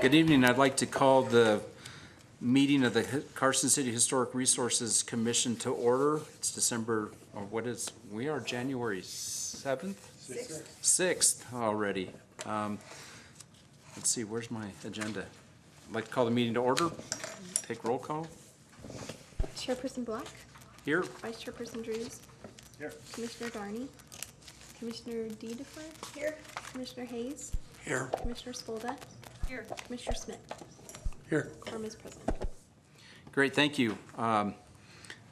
Good evening. I'd like to call the meeting of the Carson City Historic Resources Commission to order. It's December, or what is, we are January 7th? 6th already. Let's see, where's my agenda? I'd like to call the meeting to order. Take roll call. Chairperson Black. Here. Vice Chairperson Drews. Here. Commissioner Darney. Commissioner Dedefer. Here. Commissioner Hayes. Here. Commissioner Spolda. Here. Commissioner Smith. Here. Quorum is present. Great, thank you.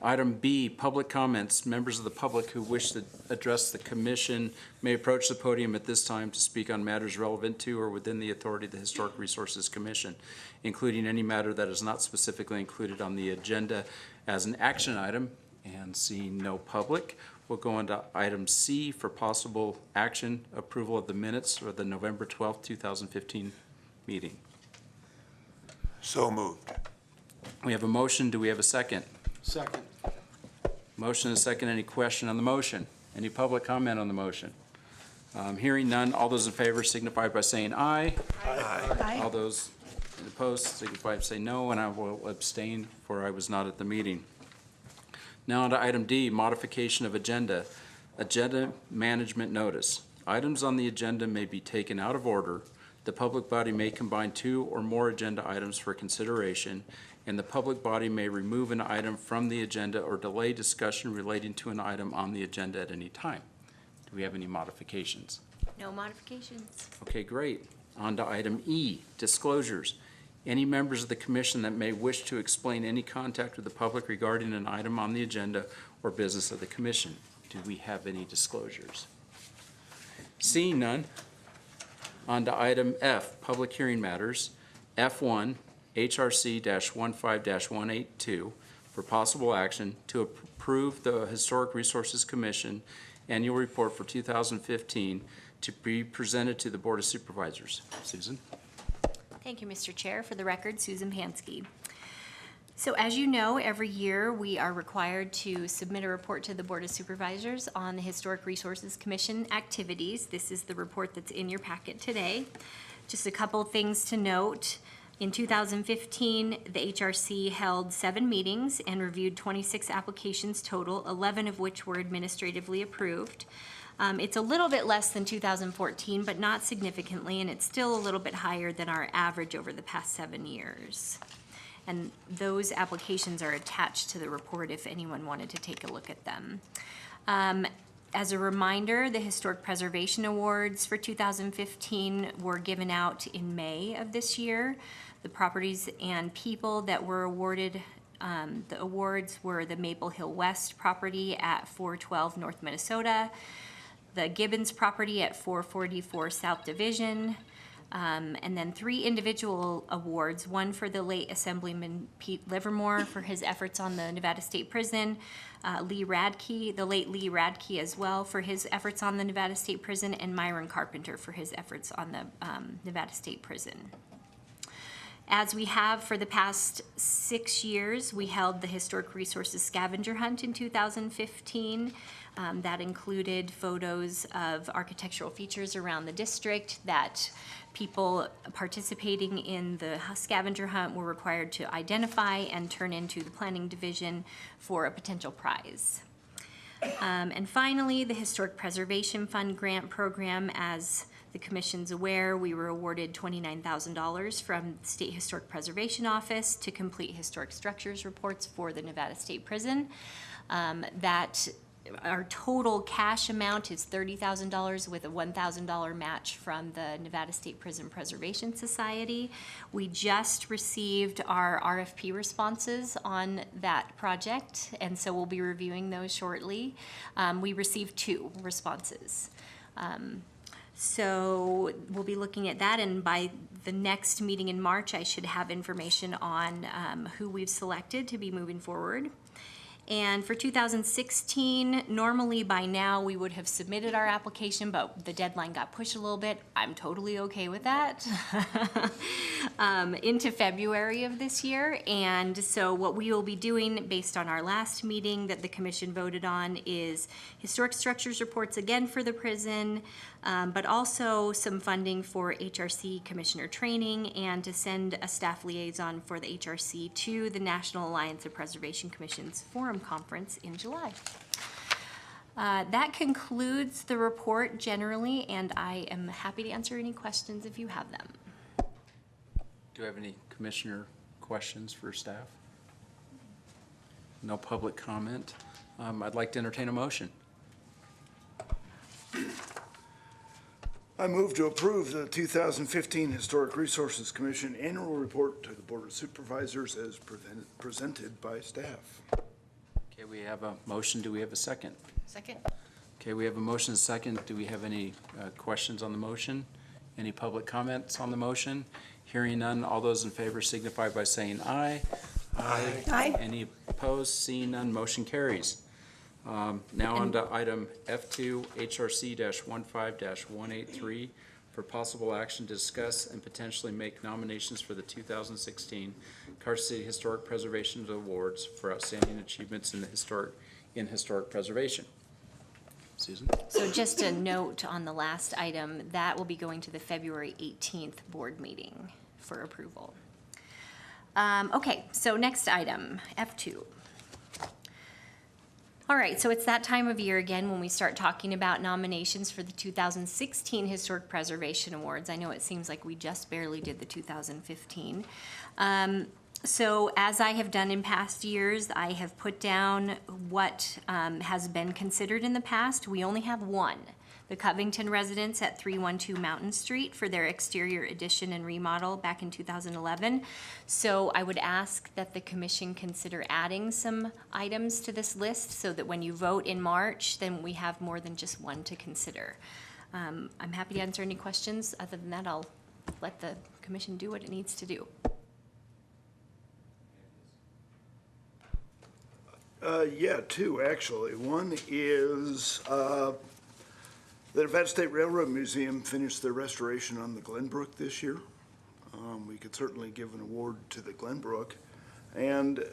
Item B, public comments. Members of the public who wish to address the commission may approach the podium at this time to speak on matters relevant to or within the authority of the Historic Resources Commission, including any matter that is not specifically included on the agenda as an action item. And seeing no public, we'll go on to item C for possible action, approval of the minutes for the November 12th, 2015 meeting. So moved. We have a motion. Do we have a second? Second. Motion and a second. Any question on the motion? Any public comment on the motion? Hearing none. All those in favor signify by saying aye. Aye. All those opposed signify by saying no, and I will abstain, for I was not at the meeting. Now on to item D, modification of agenda. Agenda management notice. Items on the agenda may be taken out of order. The public body may combine two or more agenda items for consideration, and the public body may remove an item from the agenda or delay discussion relating to an item on the agenda at any time. Do we have any modifications? No modifications. Okay, great. On to item E, disclosures. Any members of the commission that may wish to explain any contact with the public regarding an item on the agenda or business of the commission. Do we have any disclosures? Seeing none. On to item F, public hearing matters. F1, HRC-15-182 for possible action to approve the Historic Resources Commission annual report for 2015 to be presented to the Board of Supervisors. Susan? Thank you, Mr. Chair. For the record, Susan Pansky. So as you know, every year we are required to submit a report to the Board of Supervisors on the Historic Resources Commission activities. This is the report that's in your packet today. Just a couple things to note. In 2015, the HRC held 7 meetings and reviewed 26 applications total, 11 of which were administratively approved. It's a little bit less than 2014, but not significantly, and it's still a little bit higher than our average over the past 7 years. And those applications are attached to the report if anyone wanted to take a look at them. As a reminder, the Historic Preservation Awards for 2015 were given out in May of this year. The properties and people that were awarded the awards were the Maple Hill West property at 412 North Minnesota, the Gibbons property at 444 South Division, and then 3 individual awards, one for the late Assemblyman Pete Livermore for his efforts on the Nevada State Prison, Lee Radke, the late Lee Radke as well for his efforts on the Nevada State Prison, and Myron Carpenter for his efforts on the Nevada State Prison. As we have for the past 6 years, we held the Historic Resources Scavenger Hunt in 2015. That included photos of architectural features around the district that people participating in the scavenger hunt were required to identify and turn into the planning division for a potential prize. And finally, the Historic Preservation Fund grant program. As the Commission's aware, we were awarded $29,000 from the State Historic Preservation Office to complete historic structures reports for the Nevada State Prison. Our total cash amount is $30,000 with a $1,000 match from the Nevada State Prison Preservation Society. We just received our RFP responses on that project, and so we'll be reviewing those shortly. We received 2 responses. So we'll be looking at that, and by the next meeting in March, I should have information on who we've selected to be moving forward. And for 2016, normally by now we would have submitted our application, but the deadline got pushed a little bit. I'm totally okay with that. Into February of this year. And so what we will be doing based on our last meeting that the commission voted on is historic structures reports again for the prison, but also some funding for HRC commissioner training and to send a staff liaison for the HRC to the National Alliance of Preservation Commissions Forum Conference in July. That concludes the report generally, and I am happy to answer any questions if you have them. Do you have any commissioner questions for staff? No public comment. I'd like to entertain a motion. I move to approve the 2015 Historic Resources Commission Annual Report to the Board of Supervisors as presented by staff. Okay, we have a motion. Do we have a second? Second. Okay, we have a motion and a second. Do we have any questions on the motion? Any public comments on the motion? Hearing none, all those in favor signify by saying aye. Aye. Aye. Any opposed? Seeing none, motion carries. Now on to item F2, HRC-15-183, for possible action to discuss and potentially make nominations for the 2016 Carson City Historic Preservation Awards for outstanding achievements in historic preservation. Susan? So just a note on the last item, that will be going to the February 18th board meeting for approval. Okay, so next item, F2. All right, so it's that time of year again when we start talking about nominations for the 2016 Historic Preservation Awards. I know it seems like we just barely did the 2015. So as I have done in past years, I have put down what has been considered in the past. We only have one, the Covington residents at 312 Mountain Street for their exterior addition and remodel back in 2011. So I would ask that the commission consider adding some items to this list so that when you vote in March, then we have more than just one to consider. I'm happy to answer any questions. Other than that, I'll let the commission do what it needs to do. Yeah, two, actually. One is the Nevada State Railroad Museum finished their restoration on the Glenbrook this year. We could certainly give an award to the Glenbrook. And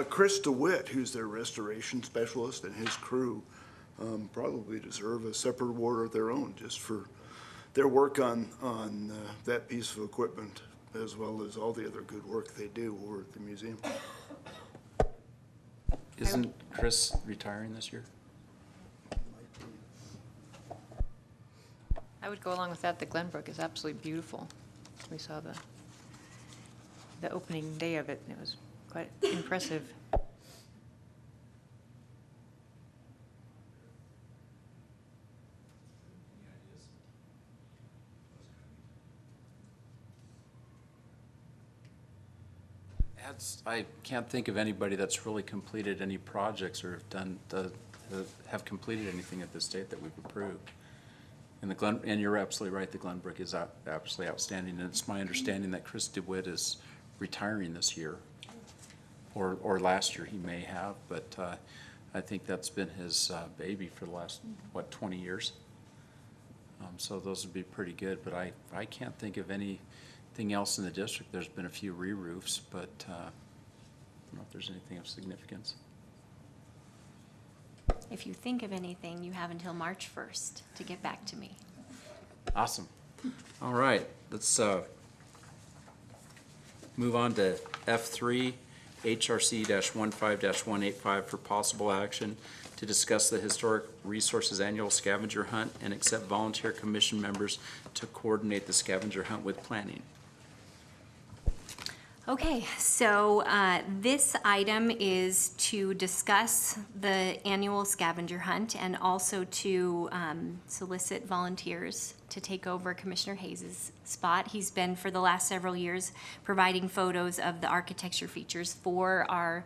Chris DeWitt, who's their restoration specialist, and his crew probably deserve a separate award of their own just for their work on that piece of equipment, as well as all the other good work they do over at the museum. Isn't Chris retiring this year? I would go along with that. The Glenbrook is absolutely beautiful. We saw the opening day of it, and it was quite impressive. I can't think of anybody that's really completed any projects or have completed anything at this date that we've approved. And you're absolutely right, the Glenbrook is absolutely outstanding, and it's my understanding that Chris DeWitt is retiring this year, or last year he may have, but I think that's been his baby for the last, 20 years? So those would be pretty good, but I can't think of anything else in the district. There's been a few re-roofs, but I don't know if there's anything of significance. If you think of anything, you have until March 1st to get back to me. Awesome. All right, let's move on to F3, HRC-15-185 for possible action to discuss the Historic Resources Annual Scavenger Hunt and accept volunteer commission members to coordinate the scavenger hunt with planning. Okay, so this item is to discuss the annual scavenger hunt and also to solicit volunteers to take over Commissioner Hayes' spot. He's been, for the last several years, providing photos of the architecture features for our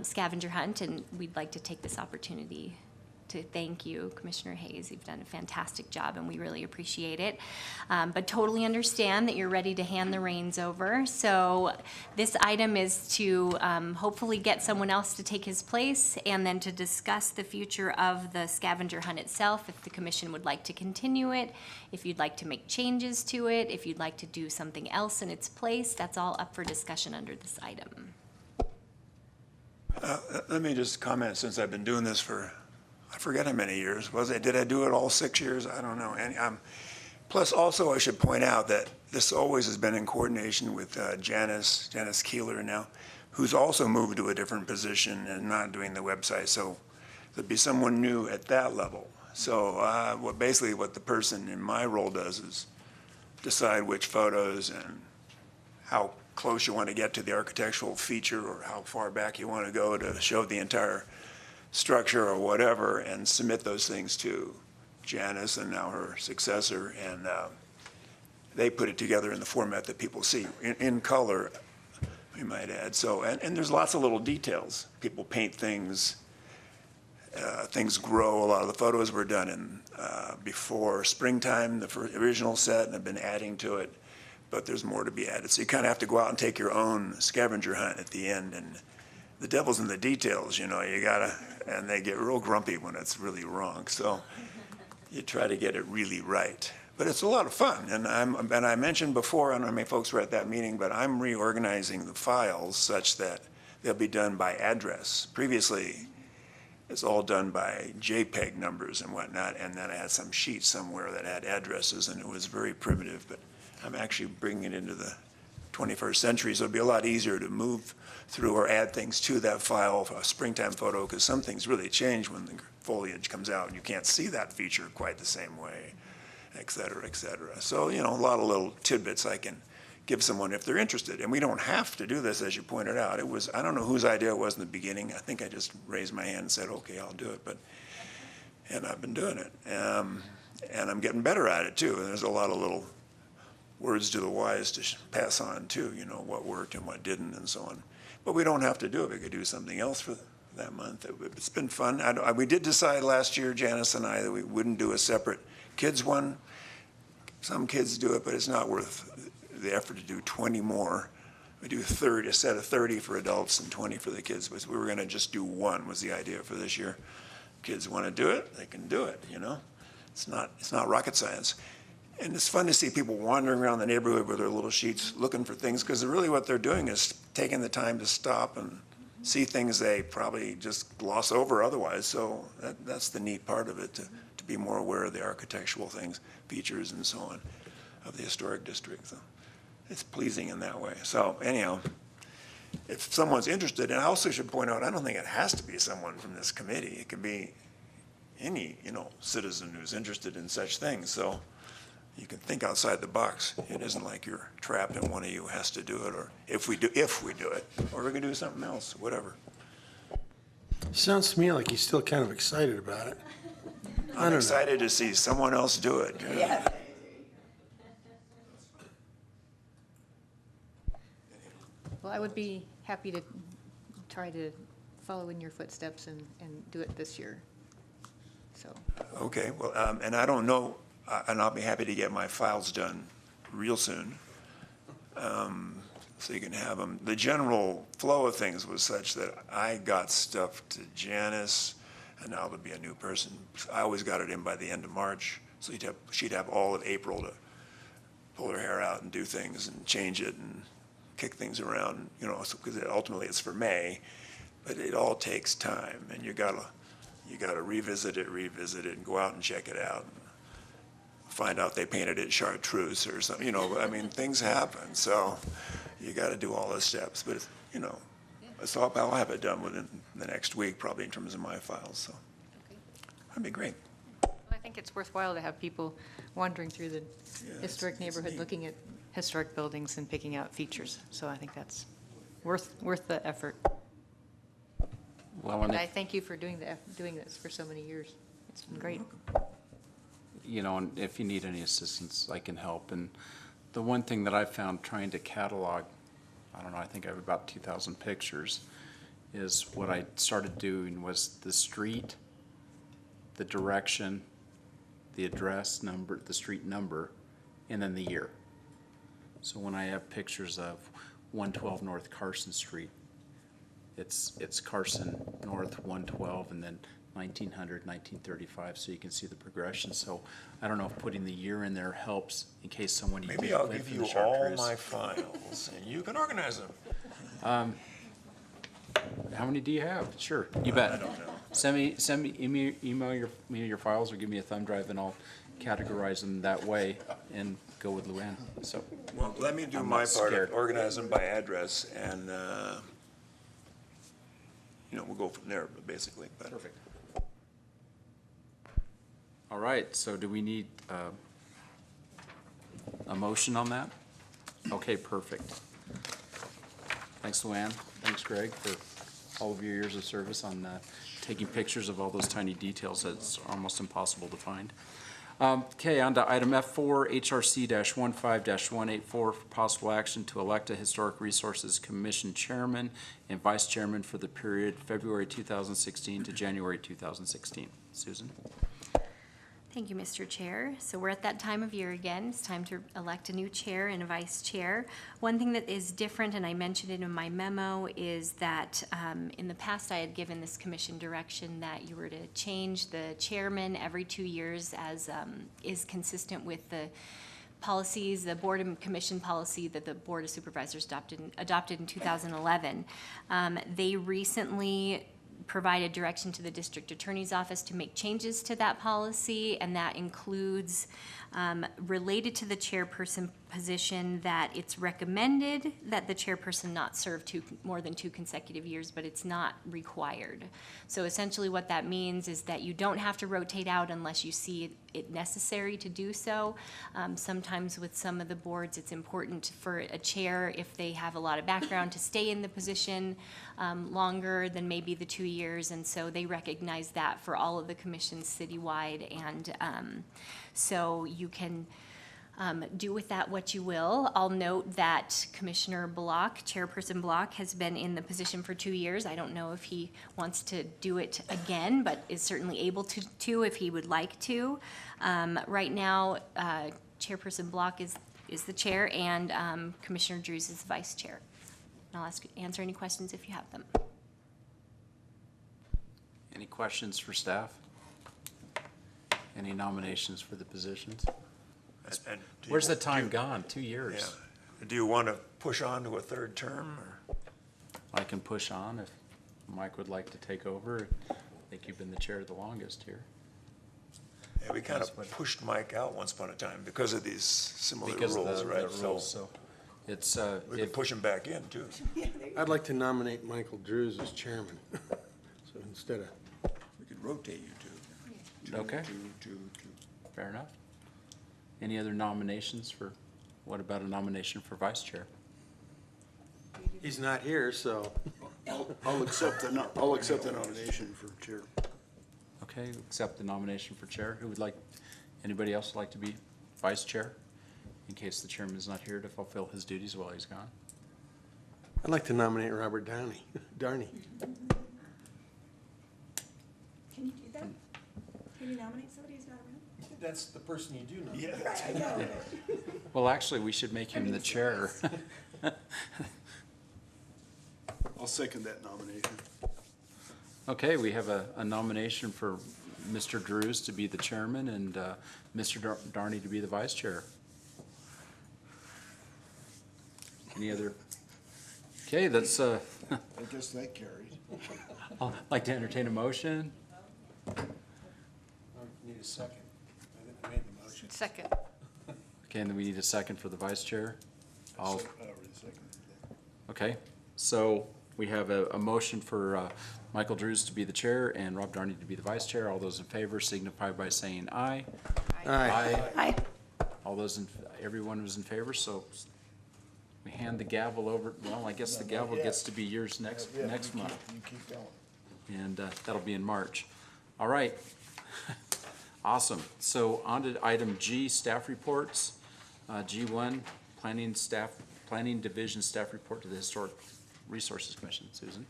scavenger hunt, and we'd like to take this opportunity to thank you, Commissioner Hayes. You've done a fantastic job, and we really appreciate it. But totally understand that you're ready to hand the reins over. So this item is to hopefully get someone else to take his place, and then to discuss the future of the scavenger hunt itself, if the commission would like to continue it, if you'd like to make changes to it, if you'd like to do something else in its place. That's all up for discussion under this item. Let me just comment, since I've been doing this for I forget how many years. Did I do it all 6 years? I don't know. And plus, also, I should point out that this always has been in coordination with Janice Keeler now, who's also moved to a different position and not doing the website. So there'd be someone new at that level. So basically what the person in my role does is decide which photos and how close you want to get to the architectural feature or how far back you want to go to show the entire structure or whatever, and submit those things to Janice and now her successor, and they put it together in the format that people see, in color, we might add. So, and there's lots of little details. People paint things, things grow. A lot of the photos were done in before springtime, the original set, and have been adding to it, but there's more to be added. So you kind of have to go out and take your own scavenger hunt at the end, and the devil's in the details, you know, you gotta, and they get real grumpy when it's really wrong. So you try to get it really right. But it's a lot of fun, and I mentioned before, I don't know how many folks were at that meeting, but I'm reorganizing the files such that they'll be done by address. Previously, it's all done by JPEG numbers and whatnot, and then I had some sheet somewhere that had addresses, and it was very primitive, but I'm actually bringing it into the 21st century, so it'll be a lot easier to move through or add things to that file, a springtime photo, because some things really change when the foliage comes out, and you can't see that feature quite the same way, et cetera, et cetera. So, you know, a lot of little tidbits I can give someone if they're interested. And we don't have to do this, as you pointed out. It was, I don't know whose idea it was in the beginning. I think I just raised my hand and said, okay, I'll do it. And I've been doing it. And I'm getting better at it, too. And there's a lot of little words to the wise to pass on, too, you know, what worked and what didn't and so on. But we don't have to do it. We could do something else for that month. It's been fun. We did decide last year, Janice and I, that we wouldn't do a separate kids one. Some kids do it, but it's not worth the effort to do 20 more. We do 30, a set of 30 for adults and 20 for the kids. But we were going to just do one was the idea for this year. Kids want to do it, they can do it, you know. It's not rocket science. And it's fun to see people wandering around the neighborhood with their little sheets looking for things, because really what they're doing is taking the time to stop and see things they probably just gloss over otherwise. So that's the neat part of it, to be more aware of the architectural things, features and so on of the historic district. So it's pleasing in that way. So anyhow, if someone's interested, and I also should point out, I don't think it has to be someone from this committee. It could be any, you know, citizen who's interested in such things. So you can think outside the box. It isn't like you're trapped and one of you has to do it, or if we do it, or we can do something else, whatever. Sounds to me like he's still kind of excited about it. I'm excited to see someone else do it. You know? Well, I would be happy to try to follow in your footsteps and do it this year. So. Okay, well, and I don't know, and I'll be happy to get my files done real soon, so you can have them. The general flow of things was such that I got stuff to Janice, and now there'll be a new person. I always got it in by the end of March, so she'd have all of April to pull her hair out and do things and change it and kick things around, you know, because ultimately it's for May, but it all takes time, and you gotta revisit it, and go out and check it out. Find out they painted it chartreuse or something, you know, I mean, things happen, so you got to do all those steps, but, you know, so I'll have it done within the next week, probably in terms of my files, so that'd be great. I think it's worthwhile to have people wandering through the historic neighborhood, looking at historic buildings and picking out features, so I think that's worth the effort. Well, And I thank you for doing this for so many years. It's been great. You know, and if you need any assistance, I can help. And the one thing that I found trying to catalog, I don't know, I think I have about 2,000 pictures, is what I started doing was the street, the direction, the address number, the street number, and then the year. So when I have pictures of 112 North Carson Street, it's Carson North 112 and then 1900, 1935, so you can see the progression. So I don't know if putting the year in there helps in case someone Maybe I'll give you all my files and you can organize them. How many do you have? Sure, you bet. I don't know. email me your files or give me a thumb drive and I'll categorize them that way and go with Luann, so. Well, let me do I'm my not part, scared. organize them by address, and, we'll go from there, basically. But Perfect. All right, so do we need a motion on that? Okay, perfect. Thanks, Luann. Thanks, Greg, for all of your years of service on taking pictures of all those tiny details that's almost impossible to find. Okay, on to item F4, HRC-15-184 for possible action to elect a Historic Resources Commission Chairman and Vice Chairman for the period February 2016 to January 2016. Susan? Thank you, Mr. Chair. So we're at that time of year again. It's time to elect a new chair and a vice chair. One thing that is different, and I mentioned it in my memo, is that in the past I had given this commission direction that you were to change the chairman every 2 years as is consistent with the policies, the board and commission policy that the Board of Supervisors adopted in 2011. They recently provided direction to the district attorney's office to make changes to that policy, and that includes related to the chairperson position that it's recommended that the chairperson not serve more than 2 consecutive years, but it's not required. So essentially what that means is that you don't have to rotate out unless you see it necessary to do so. Sometimes with some of the boards, it's important for a chair, if they have a lot of background, to stay in the position longer than maybe the 2 years, and so they recognize that for all of the commissions citywide, and so you can do with that what you will. I'll note that Commissioner Block, Chairperson Block, has been in the position for 2 years. I don't know if he wants to do it again, but is certainly able to if he would like to. Right now, Chairperson Block is the chair, and Commissioner Drews is the vice chair. And I'll answer any questions if you have them. Any questions for staff? Any nominations for the positions? and do you- Where's the time gone? 2 years. Yeah. Do you want to push on to a third term, or? I can push on if Mike would like to take over. I think you've been the chair the longest here. Yeah, we kind That's of what- pushed Mike out once upon a time because of these similar Because of rules, the right? rules, so it's, We could push him back in, too. I'd like to nominate Michael Drews as chairman. So instead of, We could rotate you two. Okay. Two. fair enough. Any other nominations for, what about a nomination for vice chair? he's not here, so. I'll accept the nomination for chair. Okay, accept the nomination for chair. Who would like, anybody else would like to be vice chair? In case the chairman is not here to fulfill his duties while he's gone. I'd like to nominate Robert Darney. Can you do that? Can you nominate somebody who's not around? That's the person you do nominate. Yeah. I know. Well, actually, we should make him the chair. I'll second that nomination. Okay, we have a nomination for Mr. Drews to be the chairman and Mr. Darney to be the vice chair. Any other? Okay, that's, I guess that carries. I'd like to entertain a motion. Need a second. I made the motion. Second. Okay, and then we need a second for the vice chair. All, I already seconded that. okay, so we have a motion for Michael Drews to be the chair and Rob Darney to be the vice chair. All those in favor signify by saying aye. Aye. Aye. All those everyone was in favor, so we hand the gavel over. Well, I guess the gavel gets to be yours next month, You keep going. and that'll be in March. All right. Awesome. So on to item G, staff reports. G1, Planning Division Staff Report to the Historic Resources Commission. Susan?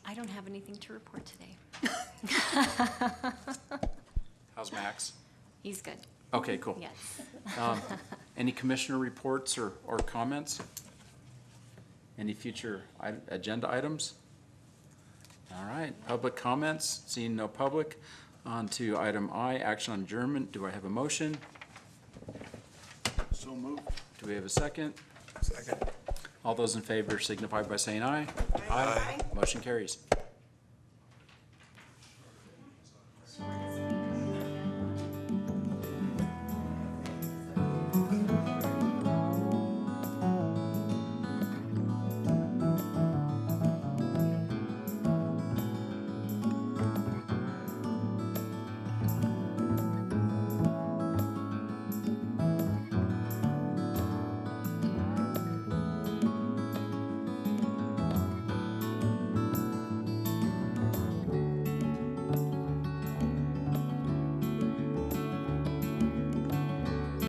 I don't have anything to report today. How's Max? He's good. Okay, cool. Yes. Any commissioner reports or comments? Any future agenda items? All right, public comments, seeing no public. On to item I, action on adjournment. Do I have a motion? So moved. Do we have a second? Second. All those in favor signify by saying aye. Aye. Motion carries.